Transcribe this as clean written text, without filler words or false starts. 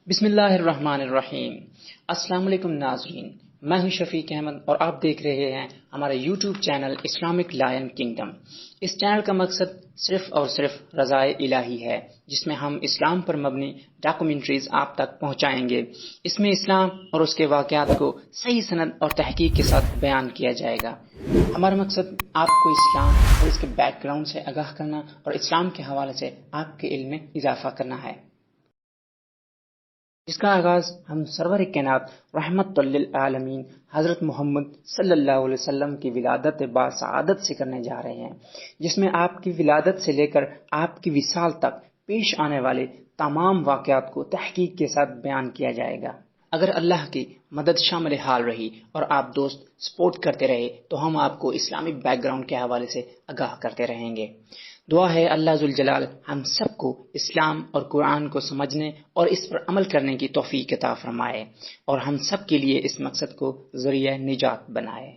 بسم اللہ الرحمن الرحیم۔ السلام علیکم ناظرین، میں ہوں شفیق احمد اور آپ دیکھ رہے ہیں ہمارے YouTube channel Islamic line kingdom. اس چینل کا مقصد صرف اور صرف رضائے الہی ہے، جس میں ہم اسلام پر مبنی ڈاکومنٹریز آپ تک پہنچائیں گے۔ اس میں اسلام اور اس کے واقعات کو صحیح سند اور تحقیق کے ساتھ بیان کیا جائے گا۔ ہمارا مقصد آپ کو اسلام اور اس کے بیک گراؤنڈ سے آگاہ کرنا اور اسلام کے حوالے سے آپ کے علم میں اضافہ کرنا ہے، جس کا آغاز ہم سرور کائنات رحمت للعالمین حضرت محمد صلی اللہ علیہ وسلم کی ولادت با سعادت سے کرنے جا رہے ہیں، جس میں آپ کی ولادت سے لے کر آپ کی وصال تک پیش آنے والے تمام واقعات کو تحقیق کے ساتھ بیان کیا جائے گا۔ اگر اللہ کی مدد شامل حال رہی اور آپ دوست سپورٹ کرتے رہے تو ہم آپ کو اسلامی بیک گراؤنڈ کے حوالے سے آگاہ کرتے رہیں گے۔ دعا ہے اللہ ذوالجلال ہم سب کو اسلام اور قرآن کو سمجھنے اور اس پر عمل کرنے کی توفیق عطا فرمائے اور ہم سب کے لیے اس مقصد کو ذریعہ نجات بنائے۔